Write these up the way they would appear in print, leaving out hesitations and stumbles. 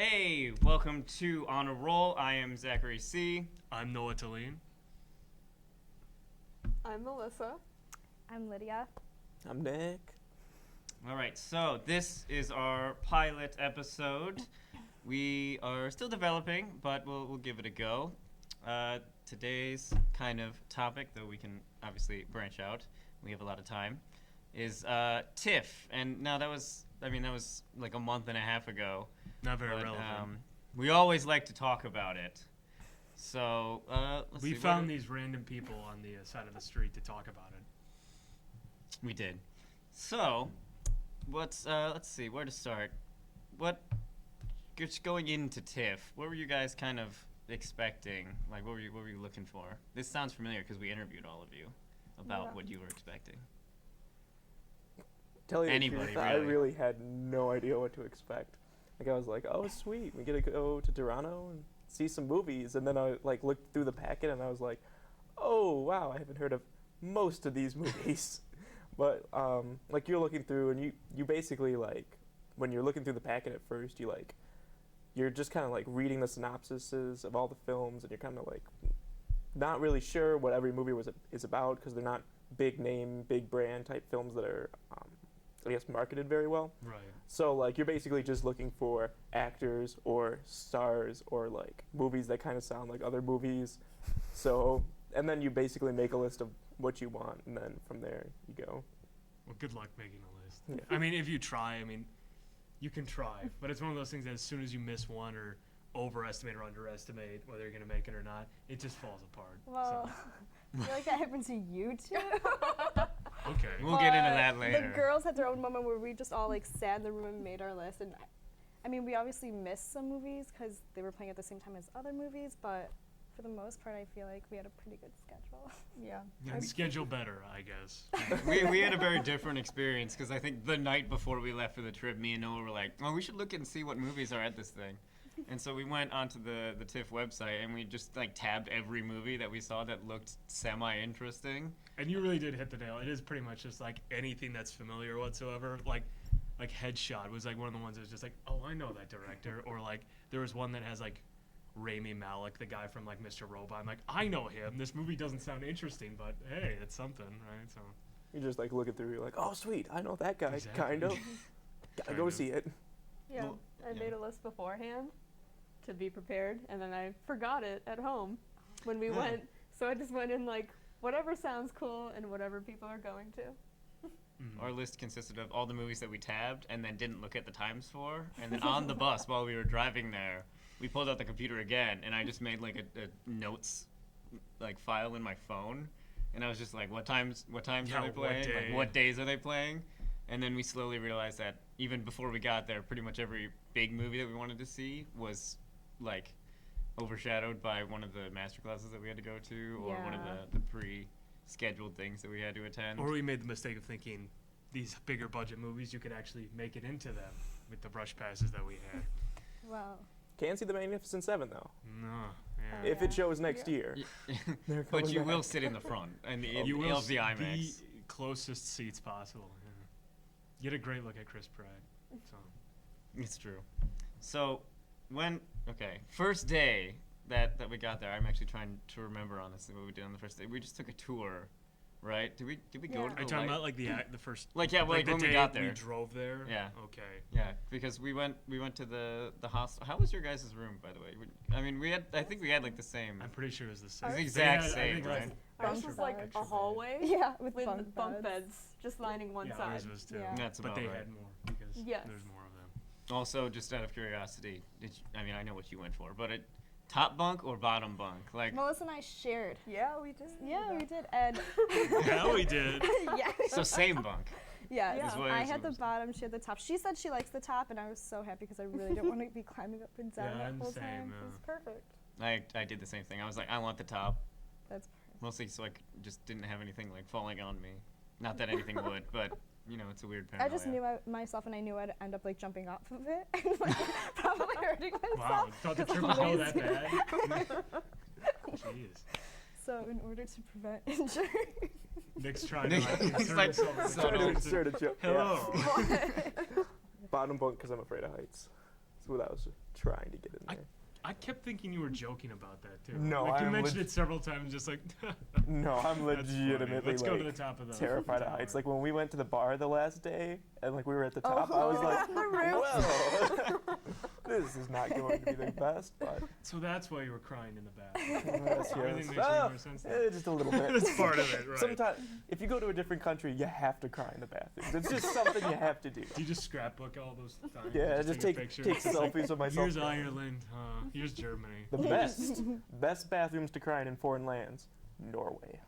Hey, welcome to On a Roll. I am Zachary C. I'm Noah Talene. I'm Melissa. I'm Lydia. I'm Nick. All right, so this is our pilot episode. We are still developing, but we'll give it a go. Today's kind of topic, though we can obviously branch out, we have a lot of time, is TIFF. And now that was like a month and a half ago. Not very But, relevant. we always like to talk about it. So let's We see. found these random people on the side of the street to talk about it. We did. So, let's see where to start. Just going into TIFF, what were you guys kind of expecting? Like, what were you looking for? This sounds familiar because we interviewed all of you about Yeah. what you were expecting. Tell you the Anybody, truth, I really. really had no idea what to expect. Like I was like, oh sweet, we get to go to Toronto and see some movies, and then I like looked through the packet and I was like, oh wow, I haven't heard of most of these movies. But like you're looking through and you basically like when you're looking through the packet at first, you're just kind of like reading the synopsises of all the films, and you're kind of like not really sure what every movie is about because they're not big name, big brand type films that are I guess marketed very well. Right. So like you're basically just looking for actors or stars or like movies that kind of sound like other movies. So and then you basically make a list of what you want, and then from there you go. Well, good luck making a list. Yeah. I mean, if you try, you can try, but it's one of those things that as soon as you miss one or overestimate or underestimate whether you're going to make it or not, it just falls apart. Well, I feel like that happened to you too. Okay. We'll get into But that later. The girls had their own moment where we just all like sat in the room and made our list. And I mean, we obviously missed some movies because they were playing at the same time as other movies. But for the most part, I feel like we had a pretty good schedule. Yeah. Yeah, schedule better, I guess. we had a very different experience because I think the night before we left for the trip, me and Noah were like, "Oh, we should look and see what movies are at this thing." And so we went onto the TIFF website and we just like tabbed every movie that we saw that looked semi-interesting. And you really did hit the nail. It is pretty much just like anything that's familiar whatsoever. Like Headshot was like one of the ones that was just like, oh, I know that director. Or like there was one that has like Rami Malek, the guy from like Mr. Robot. I'm like, I know him. This movie doesn't sound interesting, but hey, it's something, right? So You're just like looking through, you're like, oh sweet, I know that guy, Exactly. kind of. Gotta Kind go of. see it. Yeah. Well, I yeah. made a list beforehand to be prepared, and then I forgot it at home when we Yeah. went. So I just went in like whatever sounds cool and whatever people are going to. Our list consisted of all the movies that we tabbed and then didn't look at the times for. And then on the bus while we were driving there, we pulled out the computer again, and I just made like a notes like file in my phone, and I was just like, what times Yeah, are they what playing? day? Like, what days are they playing? And then we slowly realized that even before we got there, pretty much every big movie that we wanted to see was like overshadowed by one of the master classes that we had to go to, or one of Yeah. the pre-scheduled things that we had to attend. Or we made the mistake of thinking these bigger budget movies, you could actually make it into them with the rush passes that we had. Wow. Can't see the Magnificent Seven though. No. Oh, Yeah. If it shows next Yeah. year. Y- They're but coming you back. will sit in the front, and You will of the IMAX. the closest seats possible. Yeah. You get a great look at Chris Pratt. So It's true. So, first day that we got there, I'm actually trying to remember honestly what we did on the first day. We just took a tour, right? Did we go Yeah. to are the you talking light? about like the first Like, yeah, like the when day we got there. we drove there? Yeah. Okay. Yeah, because we went to the hostel. How was your guys' room, by the way? I think we had like the same. I'm pretty sure it was the same. It's the They exact had- I same, think it was- right? Ours Bunk was like beds. a hallway Yeah, with with bunk, beds just lining one Yeah, side. ours was too. Yeah. That's But about they right. had more because Yes. there's more of them. Also, just out of curiosity, I know what you went for, but top bunk or bottom bunk? Like, Melissa and I shared. Yeah, we did. Yeah, we did. And Yeah, we did. yeah. so same bunk. Yeah, Yeah. Is what I it's had the supposed to- bottom, she had the top. She said she likes the top, and I was so happy because I really didn't want to be climbing up and down Yeah, that I'm the whole same. time. Yeah. It's perfect. I did the same thing. I was like, I want the top. That's perfect. Mostly so I just didn't have anything like falling on me. Not that anything would, but it's a weird I paranoia. just knew myself, and I knew I'd end up like jumping off of it and like, probably hurting myself. Wow, thought the 'cause trip I'm would go that lazy. bad? Jeez. So in order to prevent injury. Nick's trying to Nick- insert it's like himself into so Trying to no, it. insert a joke. Hello. Yeah. Bottom bunk because I'm afraid of heights. That's what I was trying to get in there. I kept thinking you were joking about that too. No, like you I'm mentioned it several times, just like. No, I'm That's funny. legitimately Let's like go to the top of the terrified of tower. heights. Like when we went to the bar the last day, and like we were at the Oh, top, I was like, the roof. well, this is not going to be the best, but So that's why you were crying in the bathroom. yes, Everything yes. makes Oh, more sense now. just a little bit. That's part of it, right? Sometimes, if you go to a different country, you have to cry in the bathroom. It's just something you have to do. Do you just scrapbook all those times? Yeah, You just take, a take picture? take It's like, selfies of myself. Here's crying. Ireland. Here's Germany. The best bathrooms to cry in foreign lands, Norway.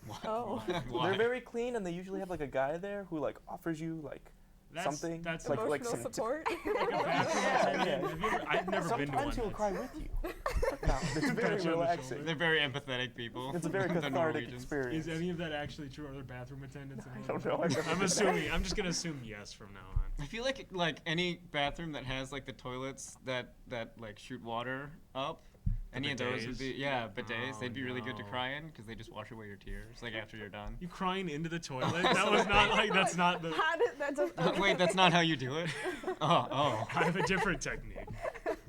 What? Oh. Why? They're very clean, and they usually have like a guy there who like offers you like something. That's like Emotional some support. like a bathroom Yeah, attendant. yeah. Have you ever, I've never been to one. Sometimes he'll that's- cry with you. No, it's very Pat you on the relaxing. shoulder. They're very empathetic people. It's a very the cathartic Norwegians. experience. Is any of that actually true? Are there bathroom attendants? In I don't Norway? know. I've never I'm been assuming. I'm just gonna assume yes from now on. I feel like any bathroom that has like the toilets that like shoot water up, any of those would bidets? be bidets. Oh, They'd be really good to no. cry in because they just wash away your tears like after you're done. You crying into the toilet? That was not like. That's not the. How did that just? Wait, that's not how you do it. Oh, I have a different technique.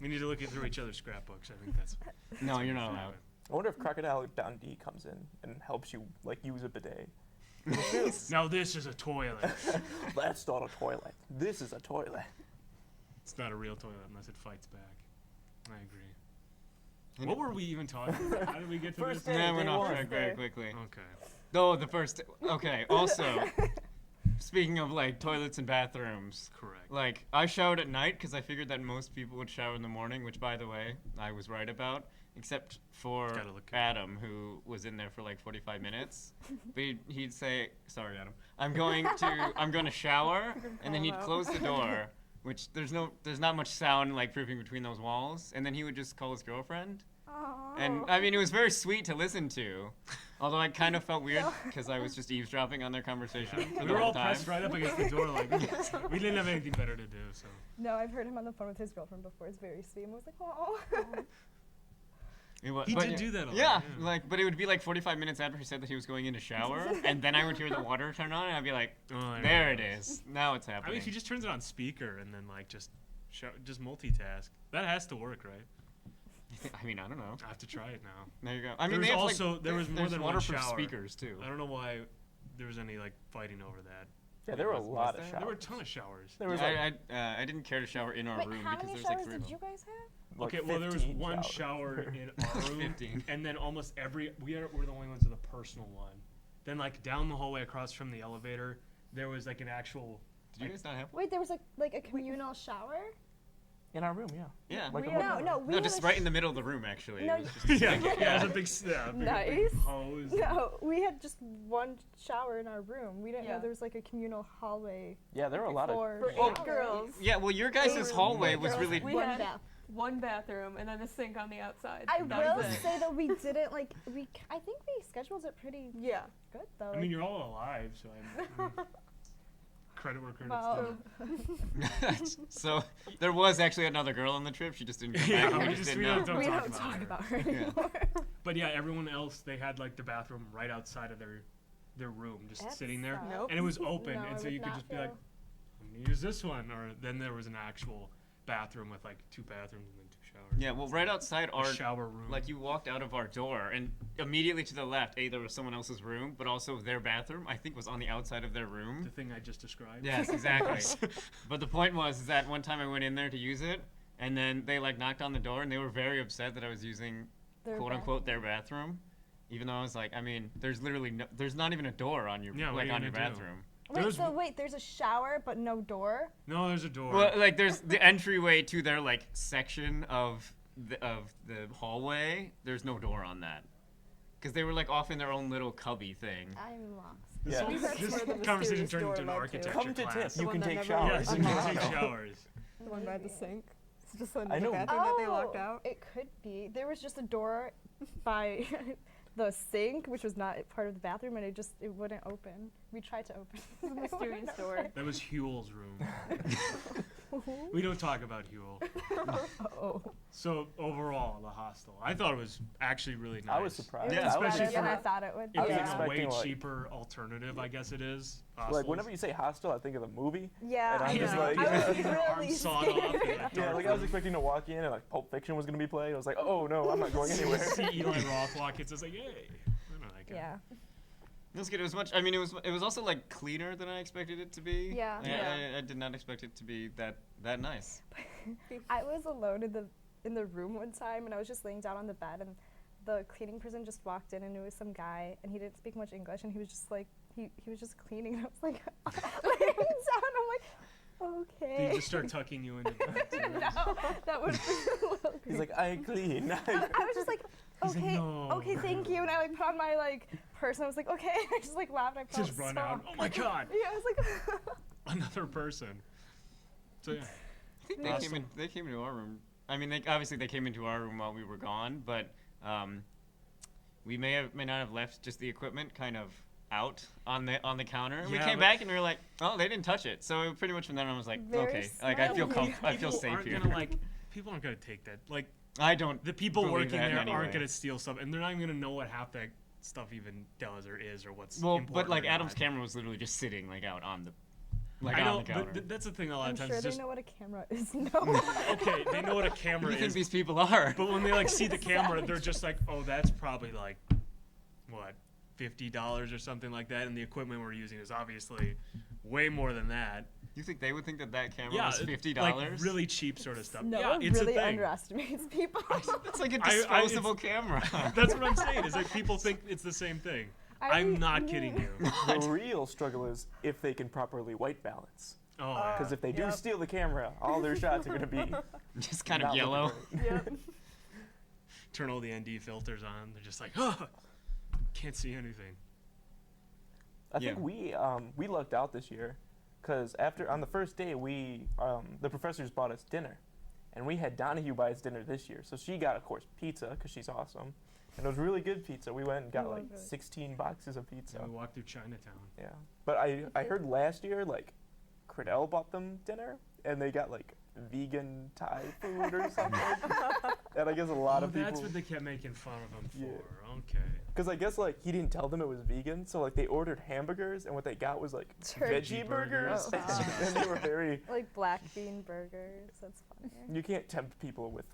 We need to look through each other's scrapbooks. I think that's. no, you're not allowed. I wonder if Crocodile Dundee comes in and helps you like use a bidet. Now this is a toilet. That's not a toilet. This is a toilet. It's not a real toilet unless it fights back. I agree. And What were we even talking about? How did we get to First this? day. Nah, we're day not one. track very Day. quickly. Okay. Oh, the first. Okay. Also, speaking of like toilets and bathrooms, Correct. like I showered at night because I figured that most people would shower in the morning, which by the way I was right about, except for It's gotta look good. Adam who was in there for like 45 minutes. But he'd say, "Sorry, Adam, I'm going to shower," and then call he'd him out. close the door, which there's not much sound like proofing between those walls, and then he would just call his girlfriend. And I mean, it was very sweet to listen to, although I kind of felt weird because I was just eavesdropping on their conversation for We the were whole all time. pressed right up against the door, like we didn't have anything better to do. So No, I've heard him on the phone with his girlfriend before. It's very sweet. I was like, oh. It wa- he but did yeah- do that a lot. Yeah, like, but it would be like 45 minutes after he said that he was going in to shower, and then I would hear the water turn on, and I'd be like, Oh, I there know. it is. Now it's I happening. mean, if he just turns it on speaker and then like just multitask, that has to work, right? I mean, I don't know. I have to try it now. There you go. I mean, There's they have, also- like, there was more there's than one waterproof shower. speakers too. I don't know why there was any like fighting over that. Yeah, there were a Was lot of there? showers. There were a ton of showers. There was Yeah, like, I didn't care to shower in our Wait, room how because many there's like showers 3 of did them. you guys have? like Okay, well there was 15 one showers. shower in our room, 15. and then almost every we're the only ones with a personal one. Then like down the hallway across from the elevator, there was like an actual. Did you guys not have one? Wait, there was like a communal shower? In our room, yeah. Yeah. Like We a no, one- no, we No, had just a right in the middle of the room, actually. No, It was just yeah, like- yeah, it was a big, big Nice. hose. No, we had just one shower in our room. We didn't Yeah. know there was like a communal hallway Yeah, there were a lot of. for For 8 showers. girls. Yeah, well, your guys' Eight hallway rooms. was Girls, really. we One had bath. one bathroom and then a sink on the outside. I That will was it. say that we didn't like I think we scheduled it pretty Yeah. good though. I mean, you're all alive, so I'm credit where credit's Well, due. So there was actually another girl on the trip. She just didn't come Yeah, back. we We just- just we didn't don't know. we talk don't about talk her. about her Yeah. anymore. But yeah, everyone else they had like the bathroom right outside of their room, just That sitting there, sucks. Nope. and it was open, No, and I so would you could not just be like, feel- I'm gonna use this one, or then there was an actual bathroom with like 2 bathrooms and then 2 showers. Yeah, well, right outside A our shower room. like you walked out of our door and immediately to the left, there was someone else's room, but also their bathroom I think was on the outside of their the room. thing I just described. Yes, exactly. But the point was is that one time I went in there to use it, and then they like knocked on the door, and they were very upset that I was using Their quote unquote their bathroom, even though I was like, I mean, there's literally there's not even a door on your Yeah, what like are you on your gonna do? bathroom. Wait, There's so w- wait, there's a shower but no door? No, there's a door. Well, like there's the entryway to their like section of the hallway. There's no door on that, because they were like off in their own little cubby thing. I'm lost. this Yeah. whole, That's this where the conversation mysterious turned door into an led to. architecture Come to class. tip. You one can that take never showers. Yes, you can take showers. The one by the sink. It's just I another know. bathroom that they locked out. It could be. There was just a door by the sink, which was not part of the bathroom, and it wouldn't open. We tried to open. It's a mysterious door. That was Huel's room. We don't talk about Huel. Oh. So overall, the Hostel, I thought it was actually really nice. I was surprised. Yeah, It was especially better than for- I thought it would be. It I was being Yeah. a way expecting, like- cheaper alternative, I guess it is. Like Hostels. whenever you say hostel, I think of the movie. Yeah, And I'm I just know. like- I was Getting their arms really sawed off in scared. that Yeah, dark like I was room. expecting to walk in and like Pulp Fiction was gonna be played. I was like, oh no, I'm not going anywhere. See Eli Roth walk. It's just like, yay. I know that guy. Yeah. It was good. It was much. I mean, it was also like cleaner than I expected it to be. Yeah. I did not expect it to be that nice. I was alone in the room one time, and I was just laying down on the bed, and the cleaning person just walked in, and it was some guy, and he didn't speak much English, and he was just like he was just cleaning, and I was like laying down. I'm like, Did okay. he just start tucking you into bed? too? No, that would be a little He's creepy. like, I clean. I was just like, He's like, okay, "No." okay, thank you, and I like put on my like purse, and I was like, okay, and I just like laughed. I felt Just run so- out. Oh my god. Yeah, I was like, Another person. So yeah. I think they Awesome. came into our room. I mean, obviously they came into our room while we were gone, but we may not have left just the equipment kind of out on the counter. And we Yeah, came but- back and we were like, oh, they didn't touch it. So pretty much from then on, I was like, Very okay, like I feel smelly. I feel People safe aren't here. Gonna, like, people aren't gonna take that. Like I don't. the people believe working that there anyway. aren't gonna steal stuff, and they're not even gonna know what half that stuff even does or is or what's Well, important but like or Adam's not. camera was literally just sitting like out on the I know, on the counter. but that's the thing. A lot I'm of times, sure it's they just know what a camera is. No. okay. They know what a Who do camera you think is, these people are? but when they like see the camera, they're just like, oh, that's probably like what, $50 or something like that, and the equipment we're using is obviously way more than that. You think they would think that camera Yeah, was it- $50? like really cheap sort of stuff. No yeah, one it's really a thing. underestimates people. It's like a I- disposable camera. That's what I'm saying. Is like people think it's the same thing. I'm not kidding you. The real struggle is if they can properly white balance. Oh, yeah. Because if they do Yep. steal the camera, all their shots are gonna be Just kind of not looking yellow. great. Yep. Turn all the ND filters on. They're just like, oh, can't see anything. I think Yeah. we lucked out this year, because on the first day the professors bought us dinner, and we had Donahue buy us dinner this year. So she got, of course, pizza because she's awesome, and it was really good pizza. We went and got I like love it. 16 boxes of pizza. So we walked through Chinatown. Yeah, but I heard last year like Cradell bought them dinner, and they got like vegan Thai food or something. And I guess a lot of people. That's what they kept making fun of him for. Yeah. Okay. Because I guess like he didn't tell them it was vegan, so like they ordered hamburgers, and what they got was like Turkey veggie burgers, burgers. Oh, wow. and they were very. Like black bean burgers. That's funny. You can't tempt people with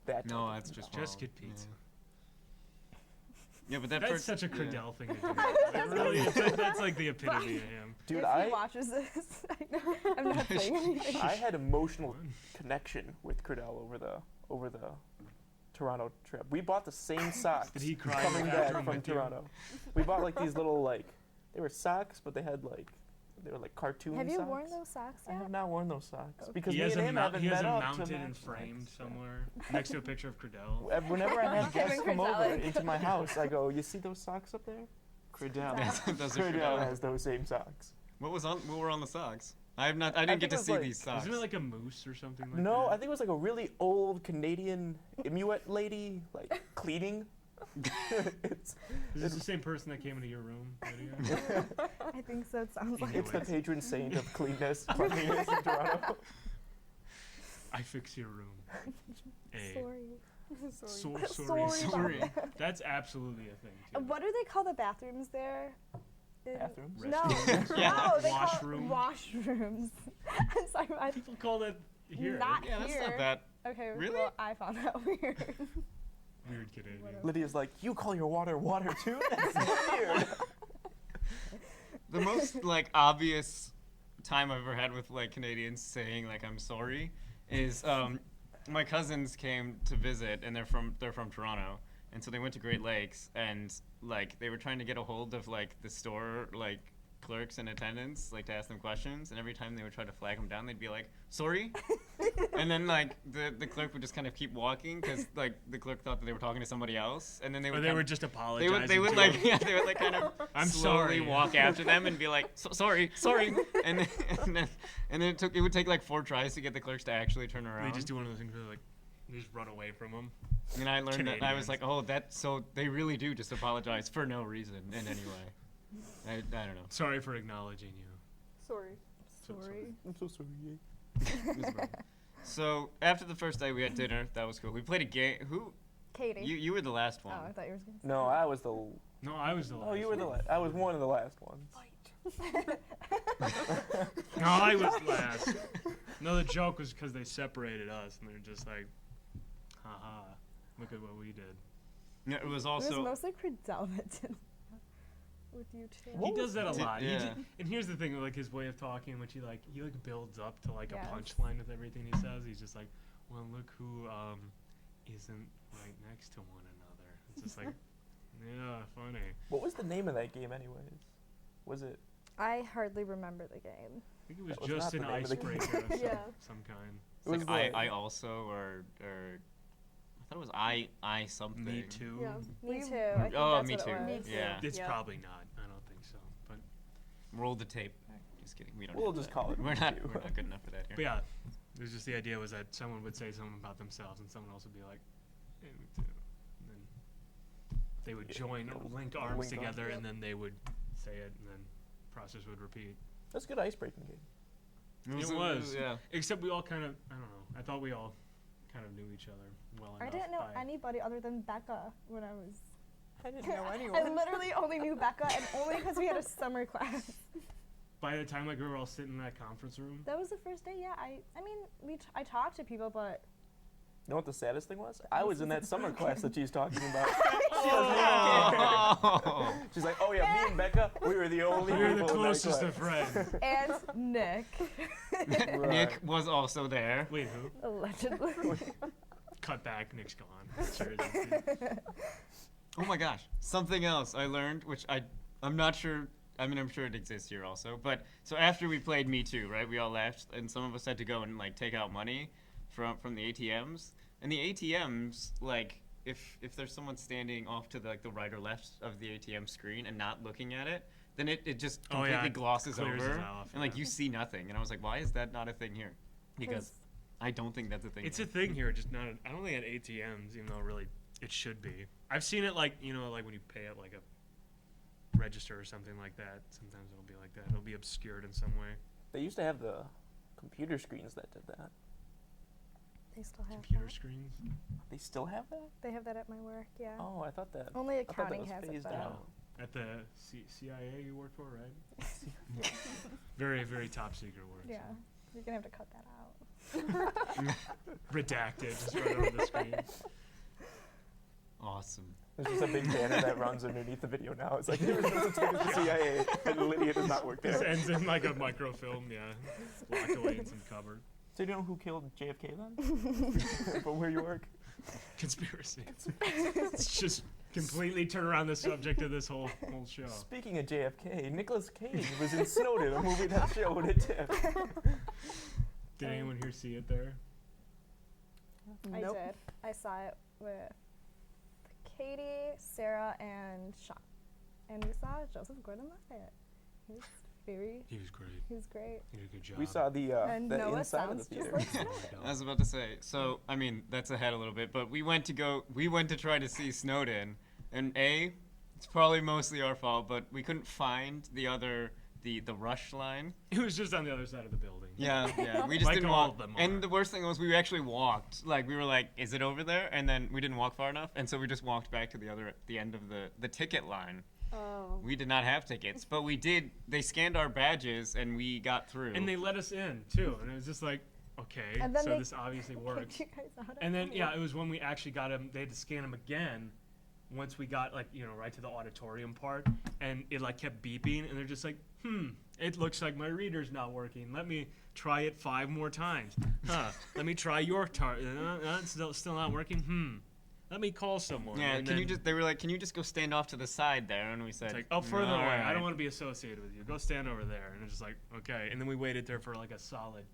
that. No, type of that's food. just Just wrong. get pizza. Yeah, but that That's first, such a yeah. Cradell thing to do. It really, that's like the epitome of him. Dude, if I he watches this, I'm not saying anything. I had emotional connection with Cradell over the Toronto trip. We bought the same socks Did he cry coming in the back bathroom from with you? Toronto. We bought like these little like they were socks, but they were like cartoon Have you socks. worn those socks I yet? have not worn those socks Okay. because He me has and them him haven't he has met them up to mounted match and socks. framed Yeah. somewhere next to a picture of Cradell. Whenever I have guests Kevin come over Cradell. into my house, I go, "You see those socks up there? Cradell. Yes, those are Cradell Cradell. has those same socks." What were on the socks? I didn't think get to it was see like- these socks. Isn't it like a moose or something like No, that? I think it was like a really old Canadian Inuit lady, like cleaning. it's Is this the same person that came into your room? Lydia? I think so. It sounds like. it's the Inuit. patron saint of cleanness, cleanliness in Toronto. I fix your room. A. Sorry. Sorry. Sorry. That's absolutely a thing too. What do they call the bathrooms there? Bathrooms? No, Yeah. no, they Washroom? call it washrooms. I'm sorry, People call that here. Not Yeah, that's here. not bad. Okay, Really? well, I found that weird. Weird Canadian. Lydia's like, "You call your water water too? That's weird." The most like obvious time I've ever had with like Canadians saying like I'm sorry is my cousins came to visit and they're from Toronto, and so they went to Great Lakes and like they were trying to get a hold of like the store like clerks and attendants like to ask them questions, and every time they would try to flag them down they'd be like sorry, and then like the clerk would just kind of keep walking because like the clerk thought that they were talking to somebody else, and then they would Or they kind were of- just they apologizing. would to like him. yeah they would like kind of I'm slowly sorry. walk after them and be like sorry and then it would take like 4 tries to get the clerks to actually turn around. They just do one of those things where like they just run away from them. And I learned that I was Canadians. like, oh, so they really do just apologize for no reason in any way. I don't know. Sorry for acknowledging you. Sorry. Sorry. I'm so sorry. It was wrong. So after the first day, we had dinner. That was cool. We played a game. Who? Katie. You were the last Oh, one. I thought you were going to No, I was the. No, I was the last. Oh, you were the. one. I was one of the last ones. No, I was last. No, the joke was because they separated us, and they're just like, haha, look at what we did. Yeah, it was It was also. mostly Credell that did that with you two. He does that a Did- lot. yeah. And here's the thing, like his way of talking, which he builds up to like Yes. a punchline with everything he says. He's just like, well, look who isn't right next to one another. It's just like, yeah, funny. What was the name of that game, anyways? Was it? I hardly remember the game. I think it was That was just not an the name of the game. icebreaker of Yeah. some kind. It's like It was I the- also or I thought it was I something. Me too. Yeah. Me We- too. I think Oh, that's me what too. it Me was. too. Yeah. It's Yeah. probably not. I don't think so. But Roll the tape. Just kidding. We don't. We'll have just that. call it We're me not. too. We're not good enough for that But here. yeah, it was just the idea was that someone would say something about themselves and someone else would be like, hey, me too. And then they would Yeah, join, it'll link link arms arms, together, yep. and then they would say it, and then process would repeat. That's a good icebreaking game. It was. Yeah. Except we all kind of, I don't know, I thought we all kind of knew each other well enough. I didn't know by- anybody other than Becca when I was. I didn't know I anyone. literally only knew Becca, and only because we had a summer class. By the time like we were all sitting in that conference room, That was the first day. Yeah, I mean, I talked to people, but You know what the saddest thing was? I was in that summer class that she's talking about. Oh. She's like, oh yeah, me and Becca, we were the only we were the people in that closest class. of friends. and Nick, Nick was also there. Wait, who? allegedly. Cut back, Nick's gone. Sure it is. Oh my gosh. Something else I learned, which I'm not sure. I mean, I'm sure it exists here also. But so after we played Me Too, right? We all left, and some of us had to go and like take out money from the ATMs. And the ATMs, like, if there's someone standing off to the, like the right or left of the ATM screen and not looking at it, then it just Oh, yeah, completely it glosses clears over, it off, and like yeah. you see nothing. And I was like, why is that not a thing here? Because I don't think that's a thing. It's here. a thing here, just not. I don't think at ATMs, even though really it should be. I've seen it like like when you pay at like a register or something like that. Sometimes it'll be like that. It'll be obscured in some way. They used to have the computer screens that did that. They still have Computer that. screens. They still have that? They have that at my work. Yeah. Oh, I thought that. Only I thought that accounting was has it, phased but out. At the CIA you work for, right? Very, very top secret work. yeah. You're gonna have to cut that out. Redacted, just right over the screen. Awesome. There's just a big banner that runs underneath the video now. It's like, there was no such thing as the CIA, and Lydia does not work This there. ends in like a microfilm, yeah. Locked away in some cupboard. So you know who killed JFK then? From where you work? Conspiracy. It's just completely turn around the subject of this whole show. Speaking of JFK, Nicolas Cage was in Snowden, a movie that showed it too. Did anyone here see it there? I Nope. did. I saw it with Katie, Sarah, and Sean, and we saw Joseph Gordon-Levitt. He was very. He was great. He was great. He did a good job. We saw the And Noah inside of the sounds just theater. like Oh, my God. I was about to say. So I mean, that's ahead a little bit, but we went to try to see Snowden, and it's probably mostly our fault, but we couldn't find the rush line. It was just on the other side of the building. Yeah, we just Like didn't all walk. of them And are. the worst thing was we actually walked. Like we were like, is it over there? And then we didn't walk far enough, and so we just walked back to the end of the ticket line. Oh. We did not have tickets, but we did. They scanned our badges, and we got through. And they let us in too, and it was just like, okay, And then so they this obviously works. Kicked you guys out And then of yeah, it was when we actually got him. They had to scan him again. Once we got like right to the auditorium part, and it like kept beeping, and they're just like, it looks like my reader's not working. Let me try it 5 more times. Let me try your still not working. Let me call someone. Yeah, And can you then just? They were like, can you just go stand off to the side there? And we said, it's like, oh, further "All away. I right." don't want to be associated with you. Go stand over there. And it's just like, okay. And then we waited there for like a solid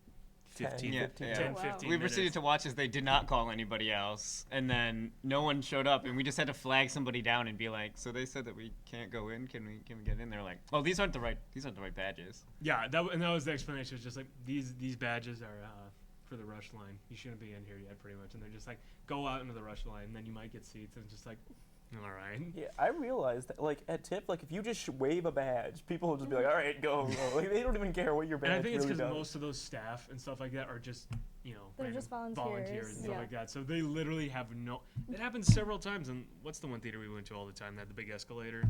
15, 10, 10, 15. Oh, wow. 15 We minutes. proceeded to watch as they did not call anybody else, and then no one showed up, and we just had to flag somebody down and be like, "So they said that we can't go in. Can we get in?" They're like, "Oh, these aren't the right badges." Yeah, that was the explanation. It was just like these badges are for the rush line. You shouldn't be in here yet, pretty much. And they're just like, go out into the rush line, and then you might get seats. And it's just like, All right. Yeah, I realized that, like, at TIFF, like, if you just wave a badge, people will just be like, all right, go. Like, they don't even care what your badge And I think it's really because does. most of those staff and stuff like that are just, you know, They're random just volunteers volunteers. and stuff Yeah. like that. So they literally have no. It happens several times. And what's the one theater we went to all the time that had the big escalator?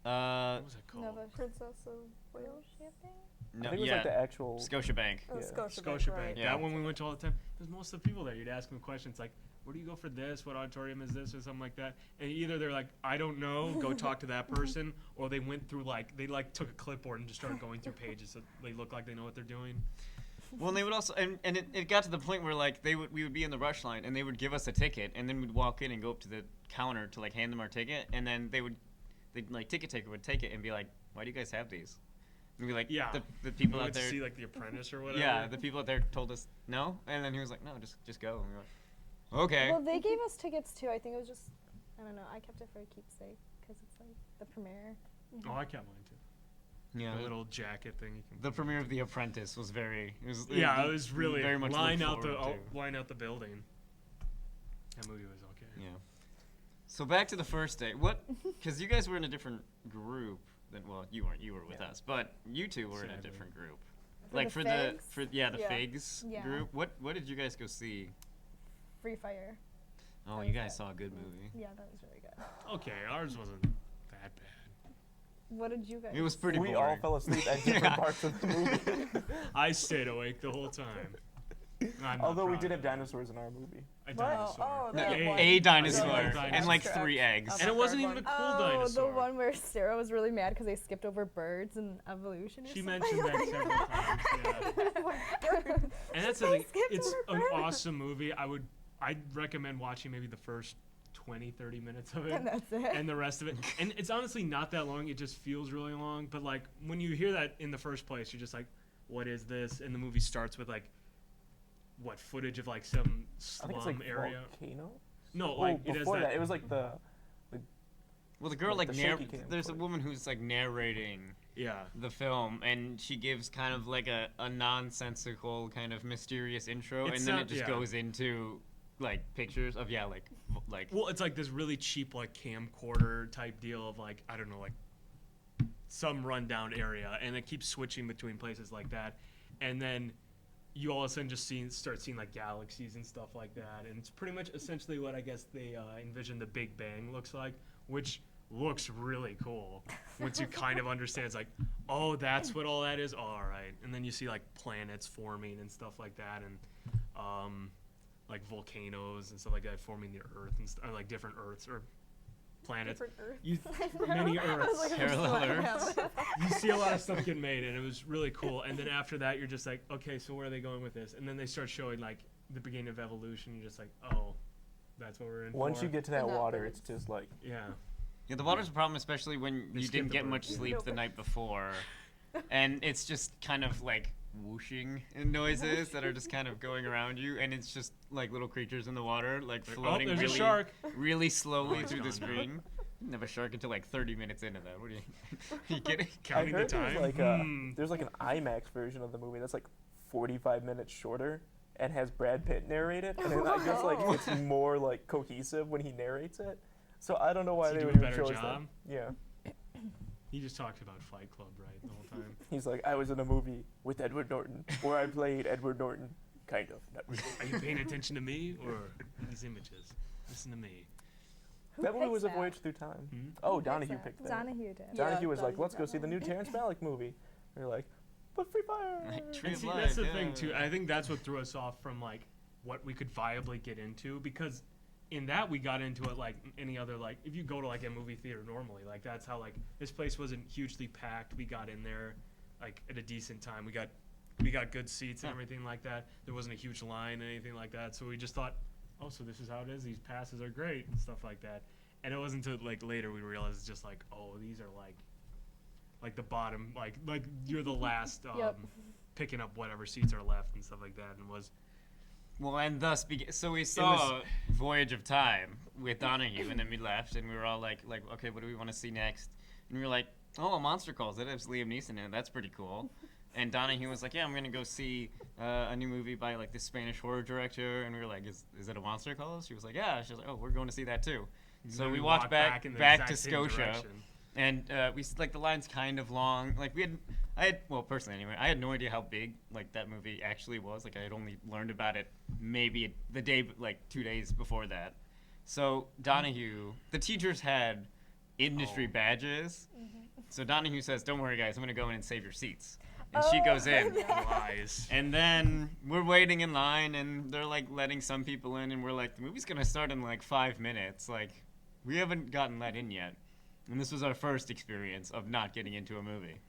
What was that called? Nova Princess of Wales. Shipping? I No, think it was, yeah, like, the actual... Scotiabank. Oh, Yeah. Scotiabank. right. Yeah. That one we went to all the time. There's most of the people there. You'd ask them questions like, where do you go for this? What auditorium is this? Or something like that. And either they're like, I don't know, go talk to that person. Or they went through they took a clipboard and just started going through pages so they look like they know what they're doing. Well, and they would also, and it got to the point where like we would be in the rush line and they would give us a ticket and then we'd walk in and go up to the counter to like hand them our ticket and then they'd like ticket taker would take it and be like, why do you guys have these? And we'd be like, Yeah. the people We out went to there, see like The Apprentice or whatever. yeah, the people out there told us no, and then he was like, no, just go. And we were like, okay. Well, they gave us tickets too. I think it was just, I don't know. I kept it for a keepsake because it's like the premiere. Oh, I kept mine too. Yeah, The little jacket thing. You can the premiere of The Apprentice was very. Yeah, it was really very much line look out the forward to. line out the building. That movie was okay. Yeah. So back to the first day. What? Because you guys were in a different group than you weren't. You were with Yeah. us, but you two were in a Sadly. different group. For Like the for Figs? the the Yeah. Figs Yeah. group. What did you guys go see? Free Fire. Oh, That you was guys it. saw a good movie. Yeah, that was really good. Okay, ours wasn't that bad. What did you guys? It was pretty we boring. all fell asleep at different Yeah. parts of the movie. I stayed awake the whole time. I'm not Although we proud did of have that. dinosaurs in our movie. A What? dinosaur. Oh, No, that A- one. a dinosaur dinosaur. and like Extract. 3 eggs. And it wasn't Third even a one. cool Oh, dinosaur. the one where Sarah was really mad because they skipped over birds and evolution. Or She something mentioned that like several times. Yeah. And that's the They thing. skipped It's over an birds. awesome movie. I'd recommend watching maybe the first 20, 30 minutes of it. And that's it. And the rest of it. And it's honestly not that long. It just feels really long. But like when you hear that in the first place, you're just like, what is this? And the movie starts with like footage of like some I think it's slum like area. Volcano. No, Oh, like it has before that. that, it was like the Well, the girl Like like the shaky cam there's a footage. woman who's like narrating Yeah. the film, and she gives kind of like a nonsensical kind of mysterious intro, It's and then not- it just yeah. goes into like pictures of like Well, it's like this really cheap like camcorder type deal of like I don't know like some rundown area, and it keeps switching between places like that, and then you all of a sudden just start seeing like galaxies and stuff like that, and it's pretty much essentially what I guess they envision the Big Bang looks like, which looks really cool once you kind of understand. It's like, oh, that's what all that is. All right, and then you see like planets forming and stuff like that, and like volcanoes and stuff like that forming the Earth and or like different Earths or planets. Different Earth. You many Earths. Parallel Earths. You see a lot of stuff get made, and it was really cool. And then after that, you're just like, okay, so where are they going with this? And then they start showing like the beginning of evolution. You're just like, oh, that's what we're in once for. you get to that And that water, birds. it's just like Yeah. yeah, the water's a problem, especially when They you skip didn't the get bird, much yeah. sleep the night before, and it's just kind of like whooshing noises that are just kind of going around you, and it's just like little creatures in the water like Like, oh, floating there's really a shark. really slowly Oh, it's through the gone now. screen. Didn't have a shark until like 30 minutes into that. What are you? Are you kidding? Counting I heard the time. there's like an IMAX version of the movie that's like 45 minutes shorter and has Brad Pitt narrate it, and then I guess like Oh. it's more like cohesive when he narrates it. So I don't know why Does he they do would a even better show us that. job? Yeah, He just talked about Fight Club, right, the whole time. he's like, I was in a movie with Edward Norton where I played Edward Norton, kind of. Not really. Are you paying attention to me or these images? Listen to me. Who That movie picked was A that? Voyage Through Time. Hmm? Oh, Who Donahue that? picked that. Donahue did. Yeah, Donahue was like, Donahue let's go got see the that new one. Terrence Malick movie. And you're like, but Free Fire. Like, Tree And of see, Life, that's the yeah. thing too. I think that's what threw us off from like what we could viably get into, because in that we got into it like any other, like if you go to like a movie theater normally, like that's how like this place wasn't hugely packed. We got in there like at a decent time. We got good seats and Yeah. everything like that. There wasn't a huge line or anything like that. So we just thought, oh, so this is how it is. These passes are great and stuff like that. And it wasn't until like later we realized it's just like, oh, these are like the bottom, like you're the last Yep. picking up whatever seats are left and stuff like that, and was Well, and thus so we saw Voyage of Time with Donahue, and then we left, and we were all like, okay, what do we want to see next? And we were like, oh, Monster Calls. It has Liam Neeson in it. That's pretty cool. And Donahue was like, yeah, I'm gonna go see a new movie by like this Spanish horror director. And we were like, is it a Monster Calls? She was like, yeah. She was like, oh, we're going to see that too. So Then we walked back in the back exact to same Scotia, direction. and like the line's kind of long. Like well, personally anyway, I had no idea how big like that movie actually was. Like I had only learned about it maybe the day, like 2 days before that. So Donahue, the teachers had industry Oh. badges. So Donahue says, "Don't worry, guys, I'm gonna go in and save your seats." And she Oh. goes in. Lies. And then we're waiting in line, and they're like letting some people in, and we're like, the movie's gonna start in like 5 minutes. Like, we haven't gotten let in yet. And this was our first experience of not getting into a movie.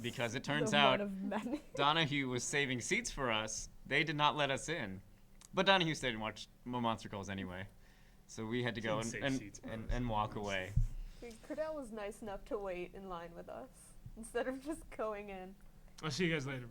Because it turns The out one of many. Donahue was saving seats for us. They did not let us in. But Donahue stayed and watched Monster Calls anyway. So we had to go Didn't save and seats for us. and walk away. Cordell was nice enough to wait in line with us instead of just going in. I'll see you guys later.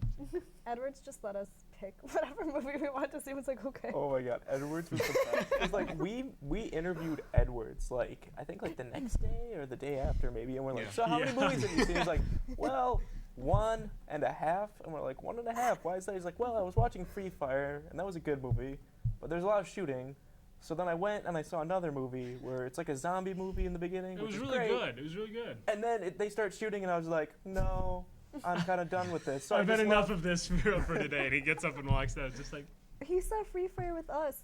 Edwards just let us pick whatever movie we wanted to see. It was like, okay. Oh my god, Edwards was the best. It was like we interviewed Edwards like I think like the next day or the day after maybe, and we're like, Yeah. so how many Yeah. movies have you seen? He's like, well, 1.5, and we're like 1.5. Why is that? He's like, well, I was watching Free Fire, and that was a good movie, but there's a lot of shooting. So then I went and I saw another movie where it's like a zombie movie in the beginning. It which was is really great. good. It was really good. And then they start shooting, and I was like, no, I'm kind of done with this. So I've I had just enough left. of this for today. And he gets up and walks out, just like, He saw Free Fire with us.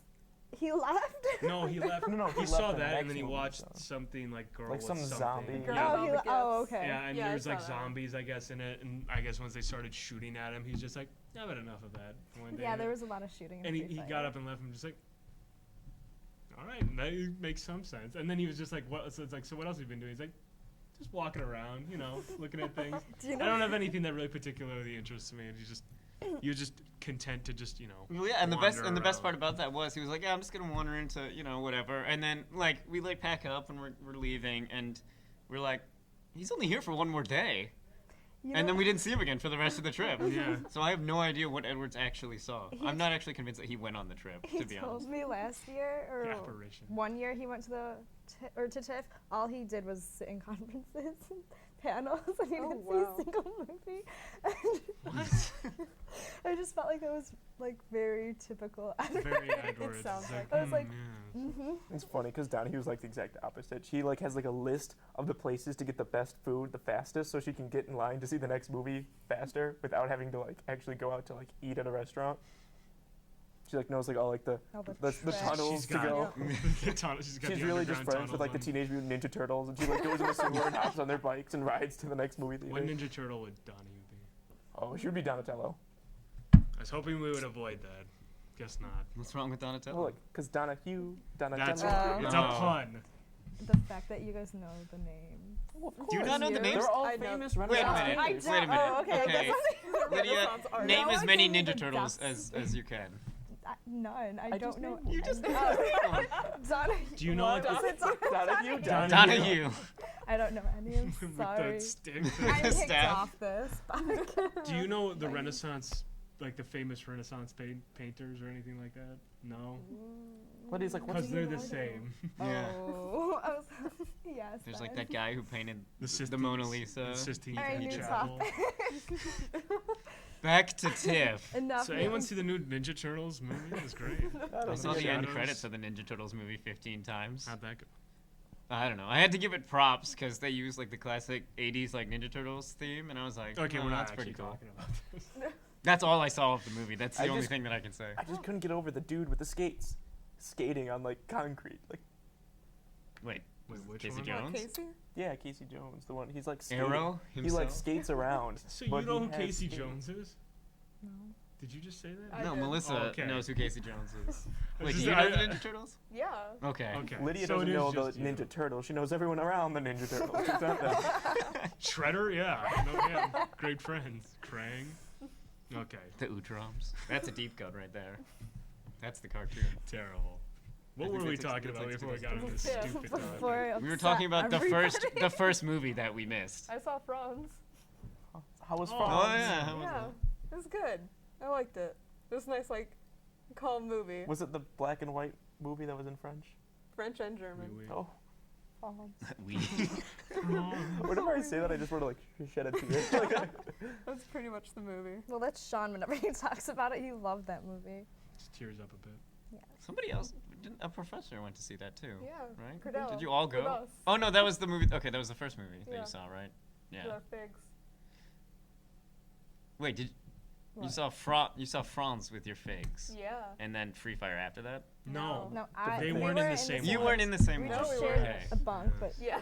He left. no, he left. No, he he left saw the that, next and then he movie, watched so. something like Girl Like with some something. zombie. Girl Yeah. Oh, with the oh, gifts. okay. Yeah, and Yeah, there I was like saw that. zombies, I guess, in it. And I guess once they started shooting at him, he's just like, I've had enough of that. One day. Yeah, there was a lot of shooting. In And he Free Fire. got up and left him just like, all right, that makes some sense. And then he was just like, what? So it's like, so what else have you been doing? He's like, just walking around, you know, looking at things. Do you I know? don't have anything that really particularly interests me. And he was just content to just, you know. Well, yeah, and the best wander part around. about that was he was like, yeah, I'm just gonna wander into whatever, and then like we like pack up and we're leaving, and we're like, he's only here for one more day, You and know- then we didn't see him again for the rest of the trip. Yeah. So I have no idea what Edwards actually saw. I'm not actually convinced that he went on the trip, He to be told honest. me last year or Apparition. one year he went to to TIFF. All he did was sit in conferences and panels, and he Oh, didn't wow. see a single movie. What? I just felt like that was like very typical. Very Edwards. sounds It's like I was like, yeah. hmm It's funny because Donnie was like the exact opposite. She like has like a list of the places to get the best food the fastest, so she can get in line to see the next movie faster without having to like actually go out to like eat at a restaurant. She like knows like all like the the trash. tunnels She's to got go. the tunnel. She's got She's the really just underground friends with like the tunnels Teenage Mutant Ninja Turtles, and she like goes in the sewer and hops on their bikes and rides to the next movie on. theater. What Ninja Turtle would Donnie be? Oh, she would be Donatello. I was hoping we would avoid that. Guess not. What's wrong with Donatello? Oh, look, because Donatello. That's Oh. it's No. a pun. The fact that you guys know the name. Do you not know the You? names? They're all I know. famous Wait a Renaissance minute. I figures. Wait a minute. don't- oh, okay, Okay. that's Lydia, Renaissance art. name No as one many can Ninja even Turtles guess. as you can. None. I I don't just know. named You just any. Come on. Donahue. Do you know What like was the- it? Donahue. Donahue. I don't know any. I'm with sorry. the stick? I'm kicked Staff. off this. Do you know the Renaissance, like the famous Renaissance painters or anything like that? No, What is like? What's because they're the same. Yeah. Oh, I was, yes. There's like then. that guy who painted The, the Sistine- Mona Lisa. the Sistine All right, new Chapel. topic. Back to TIFF. Enough. So anyone see the new Ninja Turtles movie? It was great. I saw the end Shadows. credits of the Ninja Turtles movie 15 times. How'd that go? I don't know. I had to give it props because they used like the classic 80s like Ninja Turtles theme, and I was like, Okay, oh, we're not that's pretty actually cool. talking about this. That's all I saw of the movie. That's the I only just- thing that I can say. I just couldn't get over the dude with the skates, skating on like concrete. Like, Wait, Wait, which Casey one? Jones? Casey? yeah, Casey Jones, the one. He's like skating. Arrow He himself. like skates around. So but you know he who has Casey skates. Jones is? No. Did you just say that? I No, did. Melissa Oh, okay. knows who Casey Jones is. I Wait, was do you just- know the I- Ninja Turtles? Yeah. Okay. Okay. Lydia so it doesn't is know the just you. Ninja Turtle. She knows everyone around the Ninja Turtle. She's not them. Shredder, yeah. No, yeah. Great friends. Krang. Okay. The Utroms. That's a deep cut right there. That's the cartoon. Terrible. I What think were we that's ex- talking that's about like before we got into this Yeah, stupid topic? Before I We were upset talking about everybody. the first movie that we missed. I saw Franz. How was Oh. Franz? Oh yeah, how was Yeah. that? It was good. I liked it. It was a nice, like, calm movie. Was it the black and white movie that was in French? French and German. Oui, oui. Oh. We. Whenever I say that, I just want to like shed a tear. Like, That's pretty much the movie. Well, that's Sean. Whenever he talks about it, he loved that movie. Just tears up a bit. Somebody else. a professor went to see that too. Yeah. Right? Cordell, Did you all with go? us. Oh no, that was the movie. Okay, that was the first movie that Yeah. you saw, right? Yeah. The figs. Wait, you What? saw Franz with your figs, Yeah. and then Free Fire after that? No. No, They we weren't in the were same You one. weren't in the same We one. just we shared Okay. a bunk, but Yeah.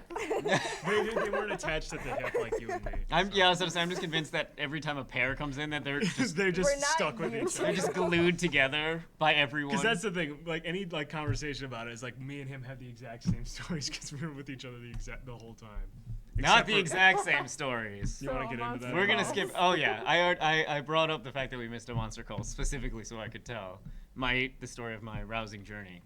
They weren't attached at the hip like you and me. I was gonna say, I'm just convinced that every time a pair comes in, that they're just They're just We're not stuck with each used. other. they're just glued together by everyone. Because that's the thing. Like any like conversation about it is like me and him have the exact same stories because we were with each other the whole time. not Except the for- exact same stories. You want So, to get into that? We're gonna Calls. skip. Oh yeah, I brought up the fact that we missed a monster call specifically so I could tell the story of my rousing journey.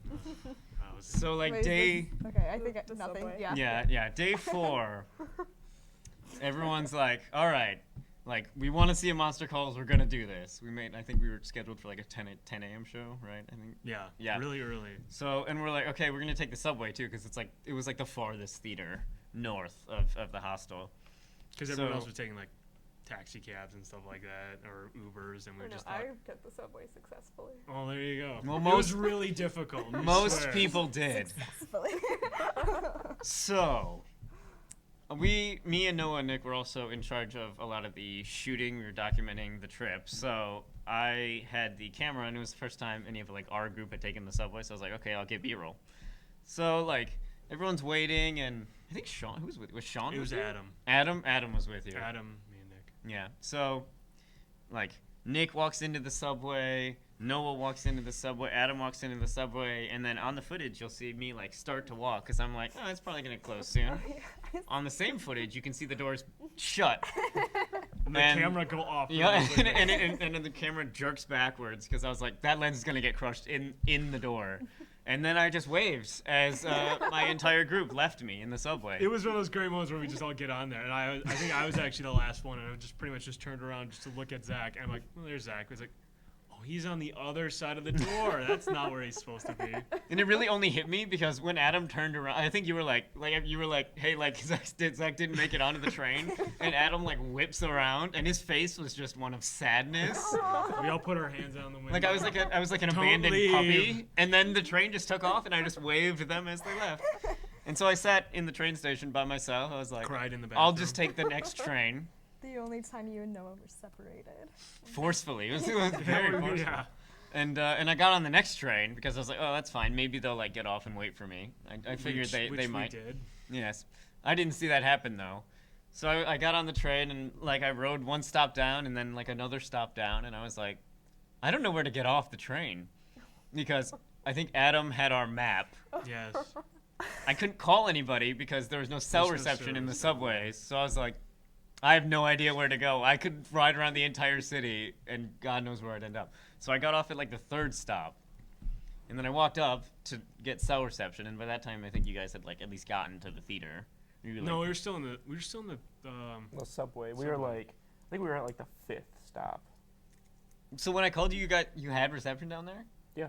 So like Wait, is day. okay, I think The nothing. subway. Yeah, day 4. Everyone's like, all right, like we want to see a monster calls. We're gonna do this. I think we were scheduled for like a 10 a.m. show, right? I think. Yeah. Yeah. Really early. So and we're like, okay, we're gonna take the subway too, because it was like the farthest theater north of the hostel. Because everyone So- else was taking like taxi cabs and stuff like that, or Ubers, and we I were know, just I like, took the subway successfully. oh, there you go. Well, It most- was really difficult. I Most swear. people did. Successfully. So, me and Noah and Nick were also in charge of a lot of the shooting. We were documenting the trip. So I had the camera, and it was the first time any of like our group had taken the subway. So I was like, okay, I'll get B-roll. So like everyone's waiting, and I think Sean, who was with you? Was Sean? It was with you? Adam. Adam was with you. Adam, me and Nick. Yeah. So, like, Nick walks into the subway, Noah walks into the subway, Adam walks into the subway, and then on the footage you'll see me like start to walk because I'm like, oh, it's probably gonna close soon. On the same footage, you can see the doors shut. And the And- camera go off. Yeah, really quickly. and then the camera jerks backwards because I was like, that lens is gonna get crushed in the door. And then I just waved as my entire group left me in the subway. It was one of those great moments where we just all get on there, and I think I was actually the last one, and I just pretty much just turned around just to look at Zach, and I'm like, well, there's Zach. He's like, oh, he's on the other side of the door. That's not where he's supposed to be. And it really only hit me because when Adam turned around, I think you were like, hey, like Zach didn't make it onto the train, and Adam like whips around, and his face was just one of sadness. We all put our hands out the window. Like I was like an Don't abandoned leave. puppy, and then the train just took off, and I just waved them as they left. And so I sat in the train station by myself. I was like, cried in the bathroom. I'll just take the next train The only time you and Noah were separated. forcefully. It was very forceful. Yeah. And I got on the next train because I was like, oh, that's fine. Maybe they'll like get off and wait for me. I figured Which they we might. did. Yes. I didn't see that happen though. So I got on the train and like I rode one stop down and then like another stop down, and I was like, I don't know where to get off the train because I think Adam had our map. Yes. I couldn't call anybody because there was no cell There's no reception in the service. subways. So I was like, I have no idea where to go. I could ride around the entire city and God knows where I'd end up. So I got off at like the third stop. And then I walked up to get cell reception, and by that time I think you guys had like at least gotten to the theater. You were, like, No, we were still in the. The subway. We were Subway. like, I think we were at like the 5th stop. So when I called you, you had reception down there? Yeah.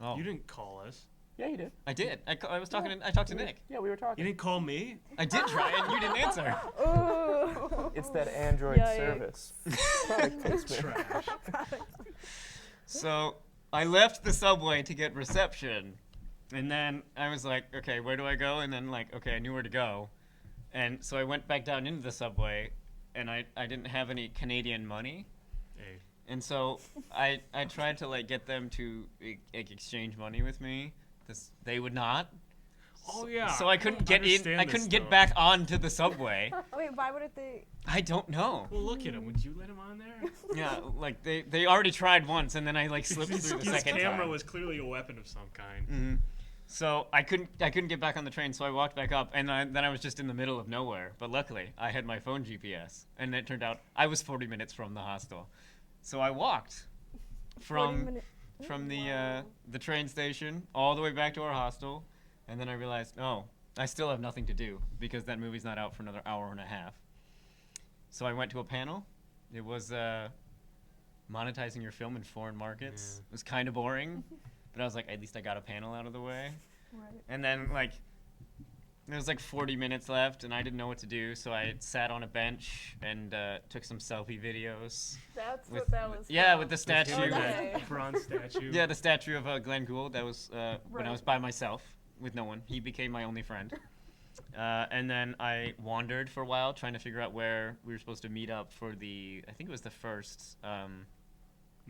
Oh, You didn't call us. Yeah, you did. I did. I was talking. I talked to Nick. Yeah, we were You talking. didn't call me. I did try, and you didn't answer. Ooh. It's that Android Yikes. service. Product placement. Trash. So I left the subway to get reception, and then I was like, okay, where do I go? And then like, okay, I knew where to go, and so I went back down into the subway, and I didn't have any Canadian money, Hey. and so I tried to like get them to exchange money with me. They would not. Oh yeah. So I couldn't get in. understand I this, couldn't get though. back onto the subway. Wait, why wouldn't they? I don't know. Well, look at him. Would you let him on there? Yeah, like they already tried once, and then I like slipped His through the his second camera time. was clearly a weapon of some kind. Hmm. So I couldn't get back on the train, so I walked back up, and then I was just in the middle of nowhere. But luckily, I had my phone GPS, and it turned out I was 40 minutes from the hostel. So I walked 40 from minute- from the train station all the way back to our hostel, and then I realized, oh, I still have nothing to do because that movie's not out for another hour and a half. So I went to a panel. It was monetizing your film in foreign markets. Yeah. It was kind of boring, but I was like, at least I got a panel out of the way. Right. And then like There was like 40 minutes left, and I didn't know what to do, so I sat on a bench and took some selfie videos. That's With- what that was. Yeah, from. with the Just statue. give me Okay. that bronze statue. Yeah, the statue of Glenn Gould. That was when I was Right. by myself with no one. He became my only friend. And then I wandered for a while trying to figure out where we were supposed to meet up for I think it was the first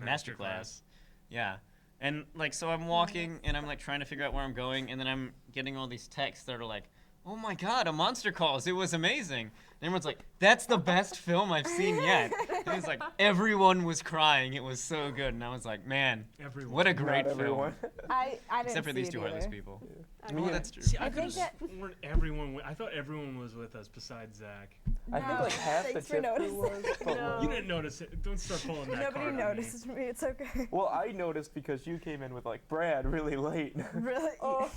masterclass. Yeah. And like, so I'm walking and I'm like trying to figure out where I'm going, and then I'm getting all these texts that are like, "Oh my God, a Monster Calls! It was amazing." And everyone's like, "That's the best film I've seen yet." And it's like everyone was crying. It was so good, and I was like, "Man, Everyone. what a Not great film!" everyone. I didn't Except for see these it two heartless either. people. I Oh, mean, that's true. See, I I could think have sworn everyone. I thought everyone was with us besides Zach. I think like half the Thanks for TIFF crew noticing. was. but, No. like- You didn't notice it. Don't start pulling that Nobody card on me. notices me. It's okay. Well, I noticed because you came in with like Brad really late, Really? Oh.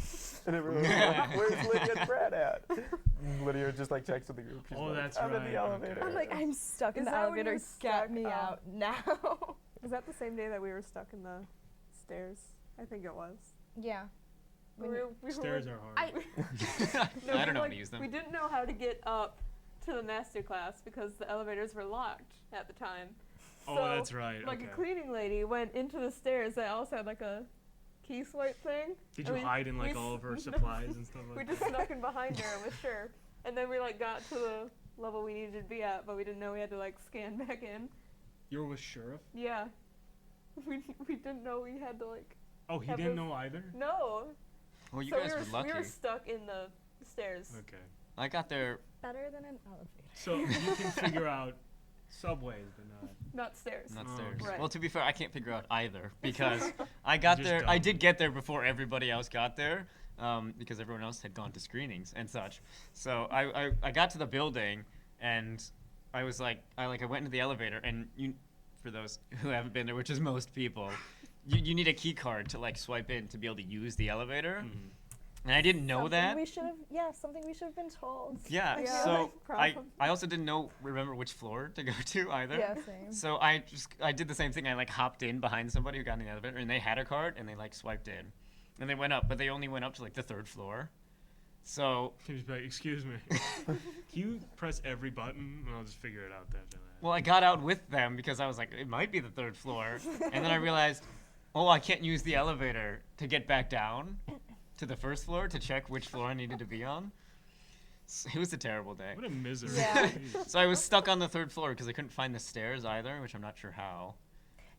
and everyone was like, "Where's Lydia and Brad at?" And Lydia just like texted the group. She's Oh, like, that's "I'm in right, the elevator." okay. I'm like, I'm stuck in Is the that when you elevator. were Get stuck? me Oh. out now. Was that the same day that we were stuck in the stairs? I think it was. Yeah. We When were Stairs are hard. No, I we don't know how like, to use them. We didn't know how to get up to the master class because the elevators were locked at the time. Oh, So, that's right. Like okay. a cleaning lady went into the stairs that also had like a key swipe thing. Did and you we- hide in we like all of her s- supplies and stuff We like just that? snuck in behind her with sure. And then we like got to the level we needed to be at, but we didn't know we had to like scan back in. You were with Sheriff? Yeah. We didn't know we had to like Oh, he Have didn't this- know either? no. Well, you so guys we were lucky. We were stuck in the stairs. Okay. I got there. Better than an elevator. So you can figure out subways, but not. Not stairs. Not Oh, stairs. okay. Right. Well, to be fair, I can't figure out either because I got Just there. I dumb. did get there before everybody else got there, because everyone else had gone to screenings and such. So I got to the building and I was like I went into the elevator, and for those who haven't been there, which is most people, you need a key card to like swipe in to be able to use the elevator, Mhm. and I didn't know that. Something we should have been told. Yeah, Yeah. so Problem. I also didn't remember which floor to go to either. Yeah, same. So I did the same thing. I like hopped in behind somebody who got in the elevator, and they had a card, and they like swiped in, and they went up, but they only went up to like the third floor. So He was like, "Excuse me, can you press every button, and I'll just figure it out after that." well, I got out with them because I was like, it might be the third floor, and then I realized, oh, I can't use the elevator to get back down to the first floor to check which floor I needed to be on. It was a terrible day. What a misery. Yeah. Jeez. So I was stuck on the third floor because I couldn't find the stairs either, which I'm not sure how.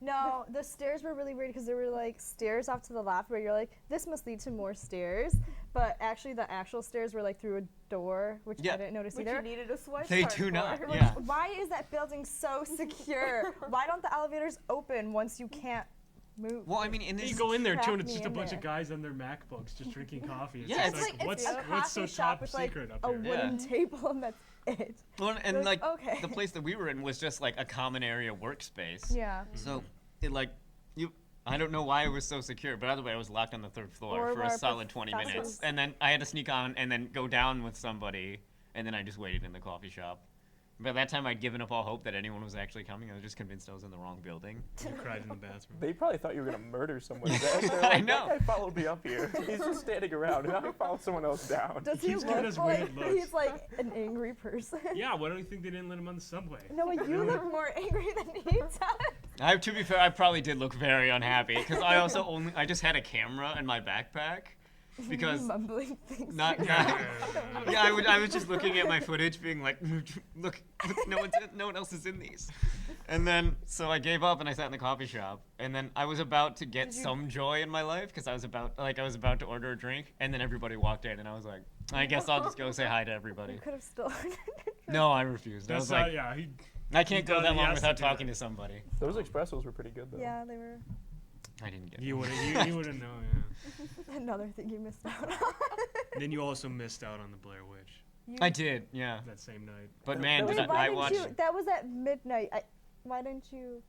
No, the stairs were really weird because there were like stairs off to the left where you're like, this must lead to more stairs. But actually, the actual stairs were like through a door, which Yeah. I didn't notice Which either. you needed a swipe They card do for. not, Like, yeah. Why is that building so secure? Why don't the elevators open once you can't move? Well, I mean, in You this go in there too, Trap and it's me just a in bunch there. of guys on their MacBooks just drinking coffee. It's Yeah, just it's like, like- what's a what's so coffee shop top with, like, secret up a here? wooden table and that's it. Well, and You're like okay. the place that we were in was just like a common area workspace. Yeah. So it like I don't know why it was so secure, but either way, I was locked on the third floor Or for a where solid 20 minutes, professors- and then I had to sneak on and then go down with somebody, and then I just waited in the coffee shop. By that time, I'd given up all hope that anyone was actually coming. I was just convinced I was in the wrong building. You cried in the bathroom. They probably thought you were gonna murder someone. They're I like, know. That guy followed me up here. He's just standing around, and now he followed someone else down. Does He he keeps giving look us like weird looks. he's like an angry person? Yeah, why do you think they didn't let him on the subway? No, you look more angry than he does. To be fair, I probably did look very unhappy because I also I just had a camera in my backpack because mumbling things. not Yeah. yeah, I was just looking at my footage, being like, look, no one else is in these. And then, so I gave up and I sat in the coffee shop. And then I was about to get some joy in my life because I was about to order a drink. And then everybody walked in, and I was like, I guess I'll just go say hi to everybody. You could have still. No, I refused. I That's was not, like, yeah. I can't go done- that he long has to without do talking that. to somebody. Those espressos were pretty good though. Yeah, they were I didn't get You them. would have known, yeah. another thing you missed out on. Then you also missed out on the Blair Witch I did, yeah. that same night. But Wait, man, Wait, did why I didn't watch. you? That was at midnight. Why didn't you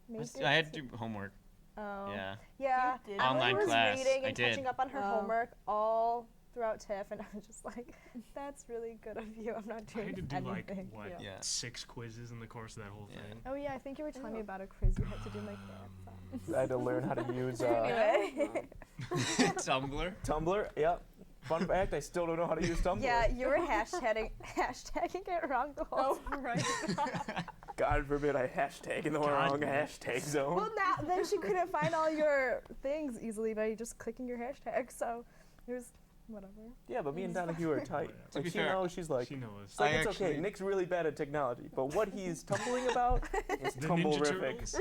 make it? I had to do homework. Oh. Yeah. Yeah. You did. Emily Online was class, reading I and did. catching up on her Oh. homework all throughout TIFF, and I was just like, "That's really good of you. I'm not I doing had to do like anything." what Yeah. 6 quizzes in the course of that whole Yeah. thing. Oh yeah, I think you were telling me about a quiz you had to do like that. I had to learn how to use Anyway. Tumblr. Tumblr. Yep. Fun fact, I still don't know how to use Tumblr. Yeah, you were hashtagging it wrong the whole Oh, right. God forbid I hashtag in the God. wrong hashtag zone. Well, now then she couldn't find all your things easily by just clicking your hashtag. So it was whatever. Yeah, but me and Donahue are tight. To Like be she fair, knows, she's like, She knows. it's like I it's okay. actually- Nick's really bad at technology, but what he's tumbling about is The Ninja tumblerific. Turtles.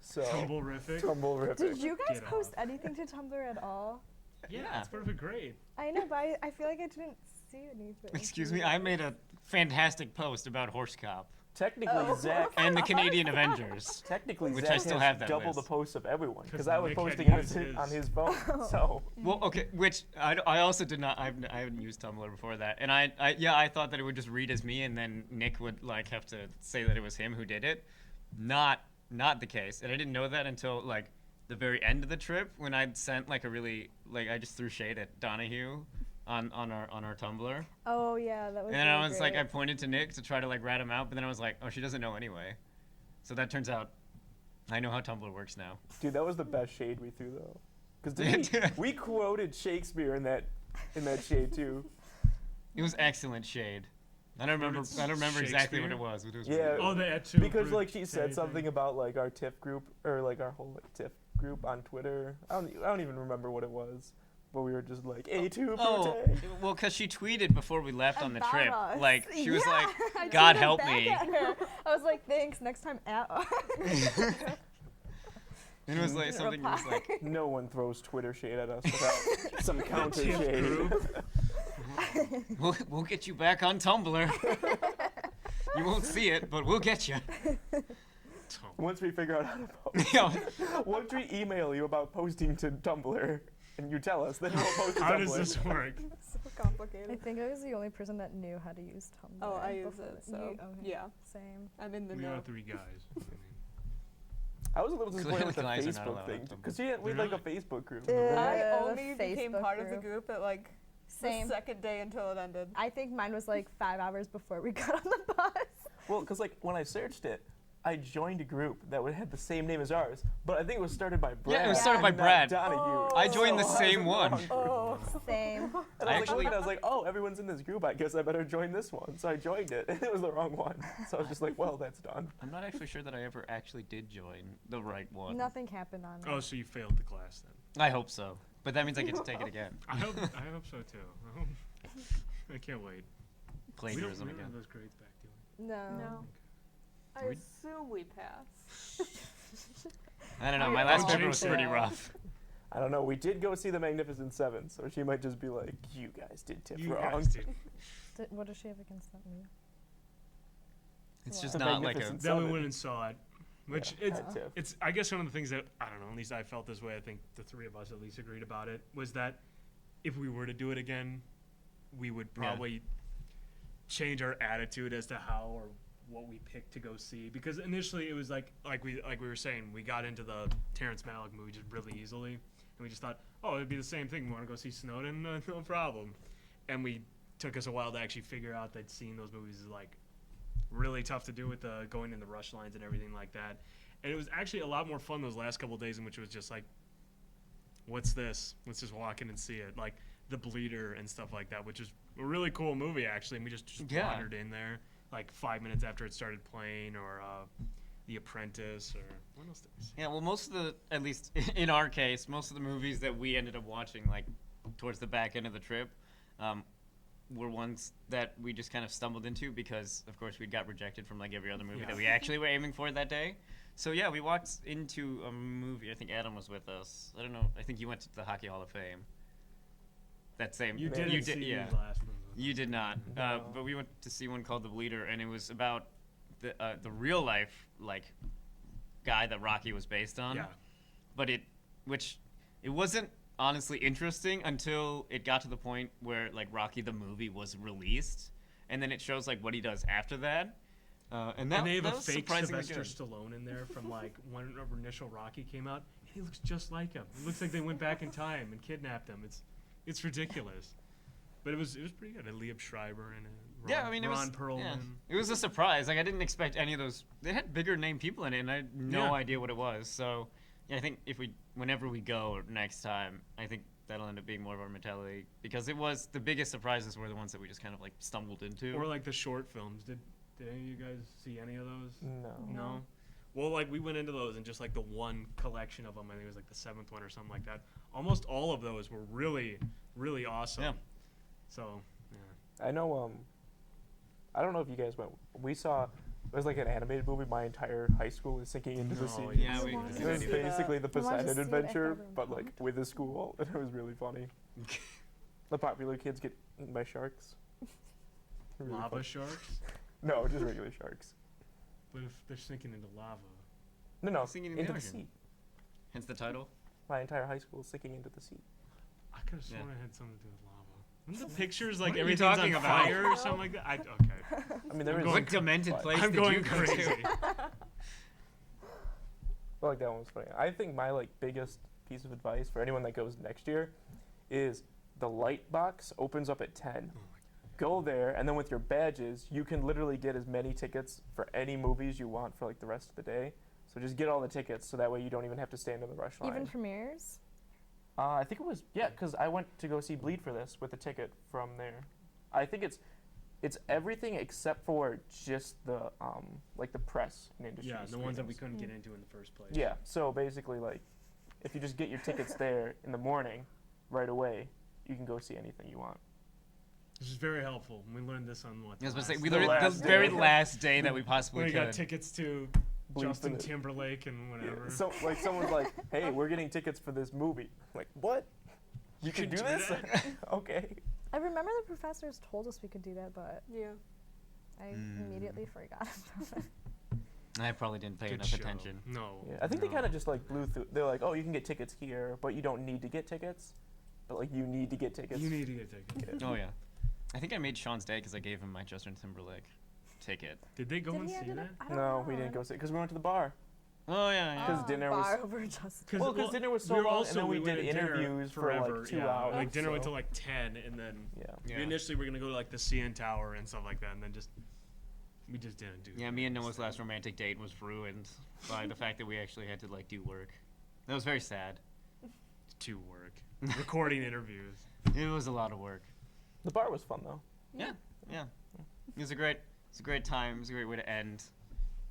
So Tumblerific. tumblerific. Did you guys Get post off. anything to Tumblr at all? Yeah, Yeah. it's perfect. Great. I know, but I feel like I didn't see anything. Excuse me, I made a fantastic post about Horse Cop Technically, Oh. Zach. and the Canadian Avengers. Technically, Which Zach I still has have that double list. the posts of everyone 'Cause because I was Nick had posting to it use his. on his phone. So Well, okay, which I also did not. I haven't used Tumblr before that, and I thought that it would just read as me, and then Nick would like have to say that it was him who did it. Not the case, and I didn't know that until like the very end of the trip when I'd sent like a really like I just threw shade at Donahue on our Tumblr, Oh yeah, that was. and then I really was like I great. pointed to Nick to try to like rat him out, but then I was like, oh, she doesn't know anyway. So that turns out I know how Tumblr works now. dude, that was the best shade we threw though. Because we quoted Shakespeare in that shade too. It was excellent shade. I don't remember. I don't remember exactly what it Shakespeare? was. But it was Yeah. really Oh, good. the et tu Because for like she said anything. something about like our TIFF group or like our whole like TIFF group on Twitter. I don't even remember what it was, but we were just like A2 Oh, Brute. well, because she tweeted before we left on the About trip. us. Like, she was Yeah, like, I God tweeted help back me. at her. I was like, thanks. Next time at us. And it was like something that was like, No one throws Twitter shade at us without some counter TIFF shade. group. we'll get you back on Tumblr. You won't see it, but we'll get you. Once we figure out how to post. Yeah. Once we email you about posting to Tumblr and you tell us, then we'll post to How Tumblr. does this work? So I complicated. think I was the only person that knew how to use Tumblr. Oh, I use before it, that. so You- okay. yeah, Same. I'm in the We know. are three guys. I mean, I was a little disappointed with the Clearly guys are not Facebook allowed thing on Tumblr. because we had They're like a not. Facebook group. Yeah. I the only became Facebook part of the group. group at like Same. the second day until it ended. I think mine was like 5 hours before we got on the bus. Well, because like when I searched it, I joined a group that had the same name as ours, but I think it was started by Brad. Yeah, it was started by not Brad. Donahue. Oh. I joined the So I was same in the one. wrong group. Oh, Same. And I I was actually- like, I was like, oh, everyone's in this group. I guess I better join this one. So I joined it, and it was the wrong one. So I was just like, well, that's done. I'm not actually sure that I ever actually did join the right one. Nothing happened on oh, it. so you failed the class then? I hope so. But that means I get to take it again. I hope so too. I can't wait. Plagiarism we don't again. have those grades back, do we? No. no. I We- assume we passed. I don't know. Oh, My yeah. last Don't paper jinx was it. pretty Yeah. rough. I don't know. We did go see the Magnificent Seven, so she might just be like, you guys did tip You wrong. guys did. What does she have against that movie? It's What? just The not like a. Magnificent Then we Seven. went and saw it, which Yeah, it's had TIFF. it's I guess one of the things that I don't know. At least I felt this way. I think the three of us at least agreed about it. Was that if we were to do it again, we would Yeah. probably change our attitude as to how or what we picked to go see. Because initially it was like we were saying, we got into the Terrence Malick movie just really easily, and we just thought, oh, it'd be the same thing. We want to go see Snowden, no problem. And we took us a while to actually figure out that seeing those movies is like really tough to do with the going in the rush lines and everything like that. And it was actually a lot more fun those last couple of days in which it was just like, what's this? Let's just walk in and see it. Like The Bleeder and stuff like that, which is a really cool movie actually. And we just Yeah. wandered in there like 5 minutes after it started playing, or The Apprentice, or what else did we see? Yeah, well, most of the, at least in our case, most of the movies that we ended up watching, like, towards the back end of the trip, were ones that we just kind of stumbled into because, of course, we got rejected from, like, every other movie Yeah. that we actually were aiming for that day. So, yeah, we walked into a movie. I think Adam was with us. I don't know. I think you went to the Hockey Hall of Fame. That same. You Man, didn't you see did, yeah. these last ones. You did not. No. But we went to see one called The Bleeder, and it was about the real life, like, guy that Rocky was based on. Yeah. But it wasn't honestly interesting until it got to the point where like Rocky the movie was released, and then it shows like what he does after that. And they have that a was fake surprisingly Sylvester good. Stallone in there from like when initial Rocky came out. He looks just like him. It looks like they went back in time and kidnapped him. It's ridiculous. But it was pretty good. And Liam Schreiber and Yeah, I mean it Ron was Perlman. yeah. It was a surprise. Like I didn't expect any of those. They had bigger name people in it, and I had no Yeah. idea what it was. So yeah, I think whenever we go next time, I think that'll end up being more of our mentality because it was the biggest surprises were the ones that we just kind of like stumbled into. Or like the short films. Did any of you guys see any of those? No. No. Well, like we went into those and just like the one collection of them, I think it was like the 7th one or something like that. Almost all of those were really, really awesome. Yeah. So, yeah. I know. I don't know if you guys went. We saw. It was like an animated movie. My entire high school is sinking into the No, sea. yeah, we I wanna didn't It was see see that. basically the I wanted to Poseidon see it if Adventure, ever but like with a school. It was really funny. The popular kids get eaten by sharks. Really Lava funny. sharks? No, just regular sharks. But if they're sinking into lava. No, Sinking in the into the ocean. sea. Hence the title. My entire high school is sinking into the sea. I could have Yeah. sworn it had something to do with lava. Wasn't the pictures like What are you everything's talking on about? fire or something like that? Okay. I mean, there I'm is. going What demented but- place I'm did going you go crazy. to? I like that one was funny. I think my like biggest piece of advice for anyone that goes next year is the light box opens up at 10. Oh Go there, and then with your badges, you can literally get as many tickets for any movies you want for like the rest of the day. So just get all the tickets, so that way you don't even have to stand in the rush line. Even premieres. I think it was because I went to go see Bleed for this with a ticket from there. I think it's everything except for just the like the press and industry. Yeah, the ones that we screenings. couldn't get into in the first place. Yeah, so basically, like, if you just get your tickets there in the morning, right away, you can go see anything you want. This is very helpful. We learned this on what? I was about to say last- we The learned the last very day. last day that we when possibly we could. got tickets to Bleed Justin for the- Timberlake and whatever. So, like, someone's like, "Hey, we're getting tickets for this movie." Like, what? You can do this? Okay. I remember the professors told us we could do that, but Yeah. I Mm. immediately forgot about it. I probably didn't pay Good enough show. attention. No. Yeah, I think no. they kind of just like blew through. They're like, "Oh, you can get tickets here, but you don't need to get tickets." But like, you need to get tickets. You need to get tickets. Yeah. Oh yeah, I think I made Sean's day because I gave him my Justin Timberlake ticket. Did they go Did and he see ended that? up? I don't No, know. we didn't go see because we went to the bar. Oh yeah, Because dinner was- bar over Justin. Well, because dinner was so we were long, also, and then we went did to dinner interviews for forever, like 2 yeah. hours. Like dinner went so- till like 10, and then Yeah. Yeah. we initially were gonna go to like the CN Tower and stuff like that, and then we just didn't do. Yeah, that me and Noah's instead. last romantic date was ruined by the fact that we actually had to like do work. That was very sad. To work, recording interviews. It was a lot of work. The bar was fun though. Yeah. It was a great time. It was a great way to end,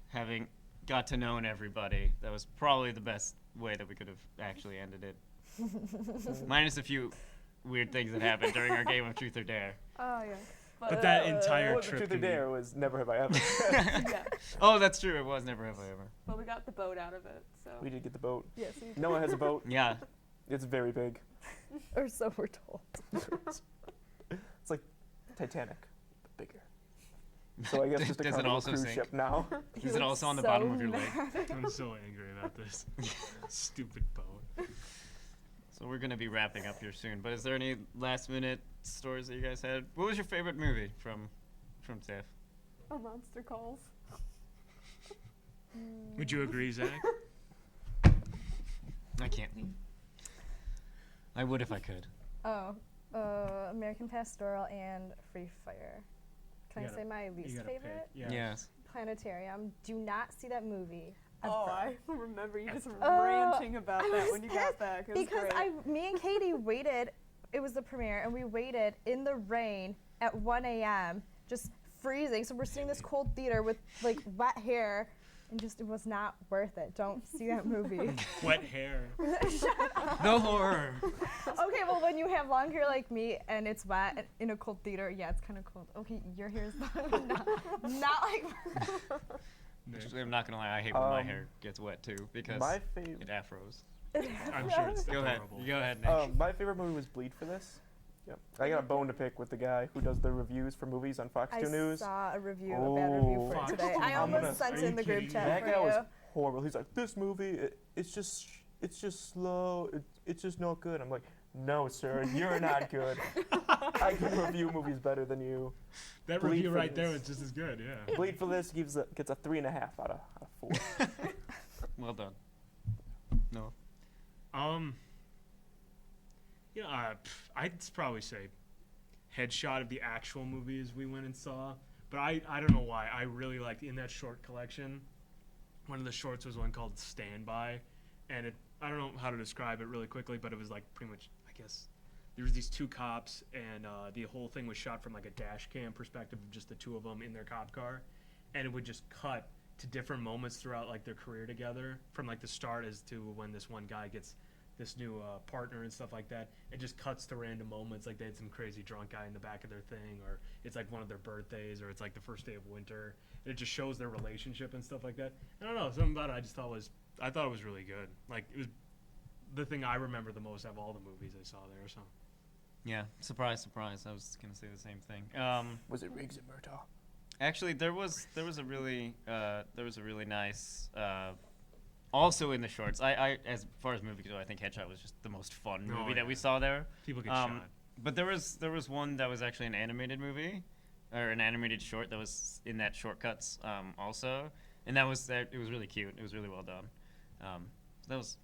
having got to know everybody. That was probably the best way that we could have actually ended it. Minus a few weird things that happened during our game of Truth or Dare. Oh yeah. But that entire Well, the trip truth can or be- dare was never have I ever. Yeah. Oh, that's true. It was never have I ever. But we got the boat out of it, so. We did get the boat. Yes. we did. Noah has a boat. Yeah. It's very big. Or so we're told. It's like Titanic, but bigger. So I guess just a Does it Carnival also cruise sink? ship now. He Is it looks also on the so bottom of your leg? mad. I'm so angry about this stupid boat. So we're gonna be wrapping up here soon. But is there any last minute stories that you guys had? What was your favorite movie from Tiff? A monster calls. Would you agree, Zach? I can't. I would if I could. Oh, American Pastoral and Free Fire. Can You I gotta- say my You least gotta pick. favorite? Yeah. Yes. Planetarium. Do not see that movie. Oh, ever. I remember you just Oh, ranting about I that was when you pissed got back. It was Because great. me and Katie waited. It was the premiere, and we waited in the rain at 1 a.m. just freezing. So we're sitting in this cold theater with like wet hair, and just it was not worth it. Don't see that movie. Wet hair. The horror. Okay, well when you have long hair like me and it's wet and in a cold theater, yeah, it's kind of cold. Okay, your hair is not like. Actually, I'm not gonna lie. I hate when my Um, hair gets wet too because My favorite. it afros. I'm sure it's Go ahead. horrible. You go ahead, Nick. My favorite movie was Bleed for this. Yep. I got a bone to pick with the guy who does the reviews for movies on Fox I 2 News. saw a review, a bad review Oh. for Fuck. it today. I I'm almost gonna- sent Are it you in the group kidding chat me? That for guy you. was horrible. He's like, this movie, it's just slow. It's just not good. I'm like, no, sir, you're not good. I can review movies better than you. That Bleed review for right there this. was just as good. Yeah. Bleed for this gets a 3.5 out of 4. Well done. No. I'd probably say headshot of the actual movies we went and saw. But I don't know why. I really liked in that short collection. One of the shorts was one called Standby, and I don't know how to describe it really quickly, but it was like pretty much like guess there was these two cops, and the whole thing was shot from like a dash cam perspective of just the two of them in their cop car, and it would just cut to different moments throughout like their career together, from like the start as to when this one guy gets this new partner and stuff like that. It just cuts to random moments, like they had some crazy drunk guy in the back of their thing, or it's like one of their birthdays, or it's like the first day of winter. And it just shows their relationship and stuff like that. I don't know, something about it I thought it was really good. Like, it was the thing I remember the most out of all the movies I saw there. So Yeah, surprise, surprise. I was gonna say the same thing. Was it Riggs and Murtaugh? Actually, there was a really nice. Also in the shorts, I as far as movies go, I think Headshot was just the most fun Oh, movie that we yeah. saw there. people get Um, shot. But there was one that was actually an animated movie, or an animated short that was in that Shortcuts also, and it was really cute. It was really well done. That was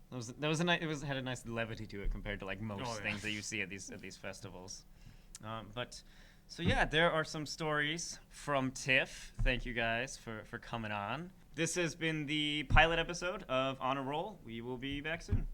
a nice. Had a nice levity to it compared to like most Oh, yeah. things that you see at these festivals. But so yeah, there are some stories from TIFF. Thank you guys for coming on. This has been the pilot episode of On a Roll. We will be back soon.